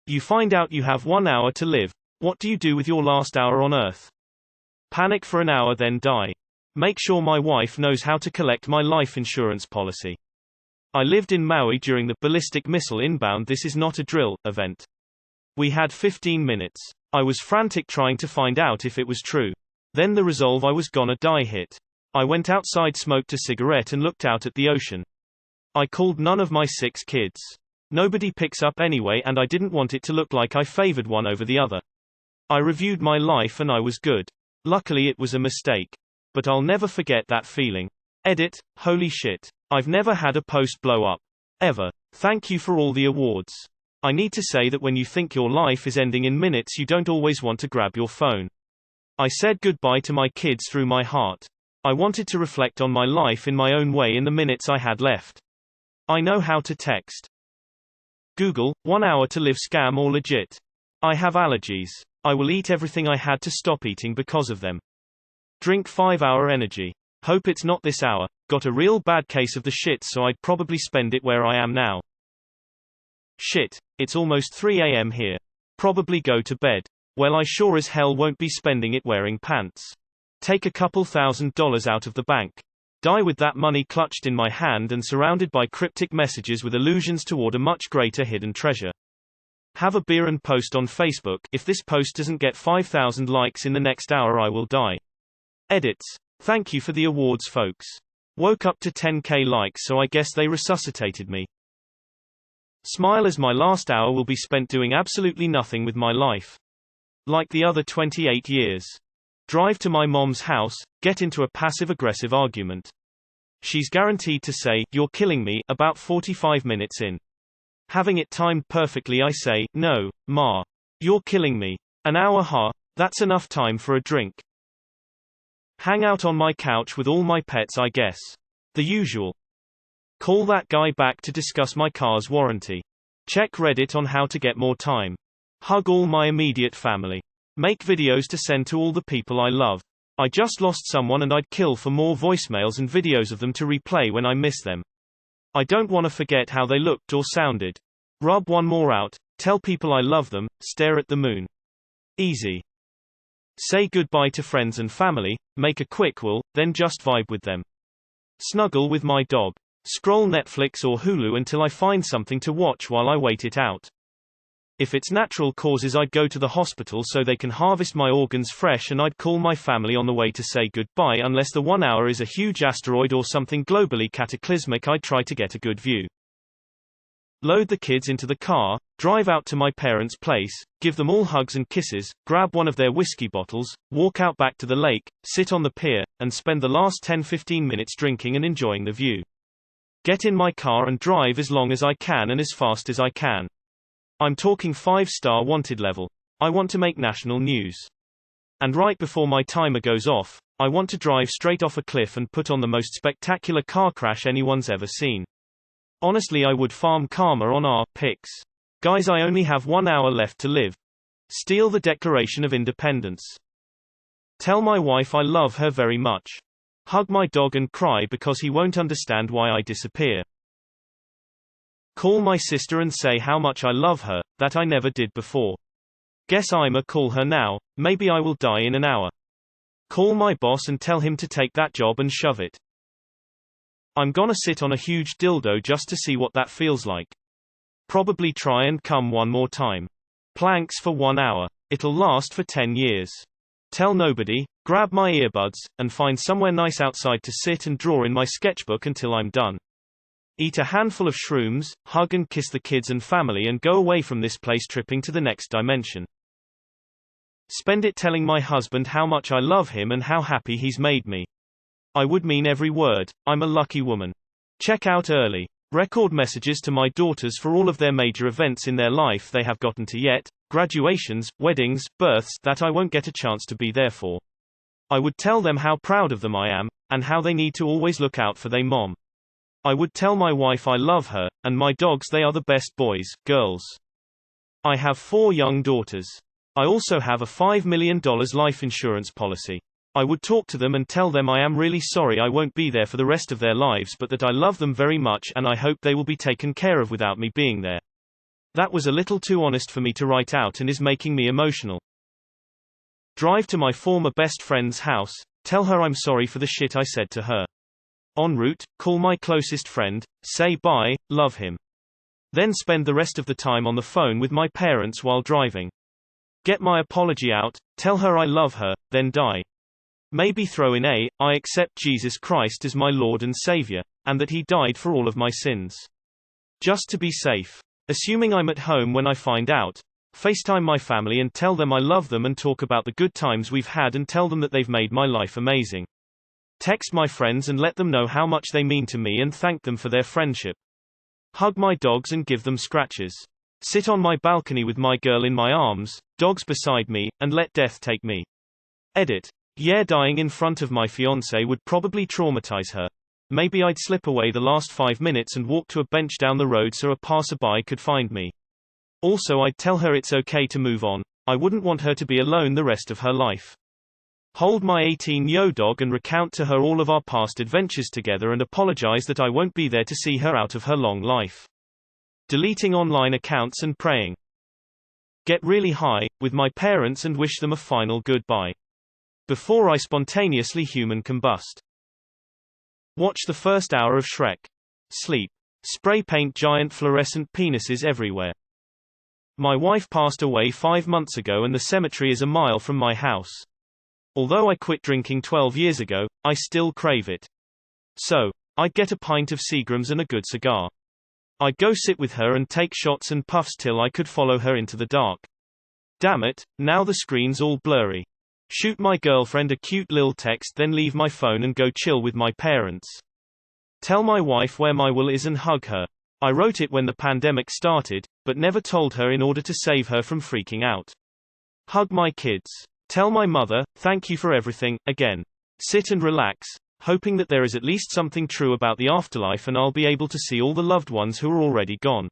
You find out you have 1 hour to live. What do you do with your last hour on Earth? Panic for an hour then die. Make sure my wife knows how to collect my life insurance policy. I lived in Maui during the ballistic missile inbound "this is not a drill" event. We had 15 minutes. I was frantic trying to find out if it was true. Then the resolve I was gonna die hit. I went outside, smoked a cigarette and looked out at the ocean. I called none of my 6 kids. Nobody picks up anyway, and I didn't want it to look like I favored one over the other. I reviewed my life and I was good. Luckily it was a mistake. But I'll never forget that feeling. Edit, holy shit. I've never had a post blow up. Ever. Thank you for all the awards. I need to say that when you think your life is ending in minutes, you don't always want to grab your phone. I said goodbye to my kids through my heart. I wanted to reflect on my life in my own way in the minutes I had left. I know how to text. Google, 1 hour to live scam or legit? I have allergies. I will eat everything I had to stop eating because of them. Drink 5-hour energy. Hope it's not this hour. Got a real bad case of the shit, so I'd probably spend it where I am now. Shit, it's almost 3 a.m. here. Probably go to bed. Well, I sure as hell won't be spending it wearing pants. Take a couple $1,000 out of the bank. Die with that money clutched in my hand and surrounded by cryptic messages with allusions toward a much greater hidden treasure. Have a beer and post on Facebook. If this post doesn't get 5,000 likes in the next hour, I will die. Edits. Thank you for the awards, folks. Woke up to 10k likes, so I guess they resuscitated me. Smile, as my last hour will be spent doing absolutely nothing with my life. Like the other 28 years. Drive to my mom's house, get into a passive-aggressive argument. She's guaranteed to say, "You're killing me," about 45 minutes in. Having it timed perfectly, I say, "No, Ma. You're killing me." An hour, that's enough time for a drink. Hang out on my couch with all my pets, I guess. The usual. Call that guy back to discuss my car's warranty. Check Reddit on how to get more time. Hug all my immediate family. Make videos to send to all the people I love. I just lost someone and I'd kill for more voicemails and videos of them to replay when I miss them. I don't want to forget how they looked or sounded. Rub one more out, tell people I love them, stare at the moon. Easy. Say goodbye to friends and family, make a quick will, then just vibe with them. Snuggle with my dog. Scroll Netflix or Hulu until I find something to watch while I wait it out. If it's natural causes, I'd go to the hospital so they can harvest my organs fresh, and I'd call my family on the way to say goodbye. Unless the 1 hour is a huge asteroid or something globally cataclysmic, I'd try to get a good view. Load the kids into the car, drive out to my parents' place, give them all hugs and kisses, grab one of their whiskey bottles, walk out back to the lake, sit on the pier, and spend the last 10-15 minutes drinking and enjoying the view. Get in my car and drive as long as I can and as fast as I can. I'm talking 5-star wanted level. I want to make national news. And right before my timer goes off, I want to drive straight off a cliff and put on the most spectacular car crash anyone's ever seen. Honestly, I would farm karma on our pics. Guys, I only have 1 hour left to live. Steal the Declaration of Independence. Tell my wife I love her very much. Hug my dog and cry because he won't understand why I disappear. Call my sister and say how much I love her, that I never did before. Guess I'ma call her now, maybe I will die in an hour. Call my boss and tell him to take that job and shove it. I'm gonna sit on a huge dildo just to see what that feels like. Probably try and come one more time. Planks for 1 hour. It'll last for 10 years. Tell nobody, grab my earbuds, and find somewhere nice outside to sit and draw in my sketchbook until I'm done. Eat a handful of shrooms, hug and kiss the kids and family, and go away from this place tripping to the next dimension. Spend it telling my husband how much I love him and how happy he's made me. I would mean every word. I'm a lucky woman. Check out early. Record messages to my daughters for all of their major events in their life they have gotten to yet, graduations, weddings, births that I won't get a chance to be there for. I would tell them how proud of them I am, and how they need to always look out for their mom. I would tell my wife I love her, and my dogs they are the best boys, girls. I have 4 young daughters. I also have a $5 million life insurance policy. I would talk to them and tell them I am really sorry I won't be there for the rest of their lives, but that I love them very much and I hope they will be taken care of without me being there. That was a little too honest for me to write out and is making me emotional. Drive to my former best friend's house, tell her I'm sorry for the shit I said to her. En route, call my closest friend, say bye, love him. Then spend the rest of the time on the phone with my parents while driving. Get my apology out, tell her I love her, then die. Maybe throw in I accept Jesus Christ as my Lord and Savior, and that He died for all of my sins. Just to be safe. Assuming I'm at home when I find out, FaceTime my family and tell them I love them and talk about the good times we've had and tell them that they've made my life amazing. Text my friends and let them know how much they mean to me and thank them for their friendship. Hug my dogs and give them scratches. Sit on my balcony with my girl in my arms, dogs beside me, and let death take me. Edit. Yeah, dying in front of my fiancée would probably traumatize her. Maybe I'd slip away the last 5 minutes and walk to a bench down the road so a passerby could find me. Also, I'd tell her it's okay to move on. I wouldn't want her to be alone the rest of her life. Hold my 18-year-old dog and recount to her all of our past adventures together and apologize that I won't be there to see her out of her long life. Deleting online accounts and praying. Get really high with my parents and wish them a final goodbye. Before I spontaneously human combust. Watch the first hour of Shrek. Sleep. Spray paint giant fluorescent penises everywhere. My wife passed away 5 months ago and the cemetery is a mile from my house. Although I quit drinking 12 years ago, I still crave it. So, I'd get a pint of Seagram's and a good cigar. I'd go sit with her and take shots and puffs till I could follow her into the dark. Damn it, now the screen's all blurry. Shoot my girlfriend a cute lil text, then leave my phone and go chill with my parents. Tell my wife where my will is and hug her. I wrote it when the pandemic started, but never told her in order to save her from freaking out. Hug my kids. Tell my mother, thank you for everything, again. Sit and relax, hoping that there is at least something true about the afterlife and I'll be able to see all the loved ones who are already gone.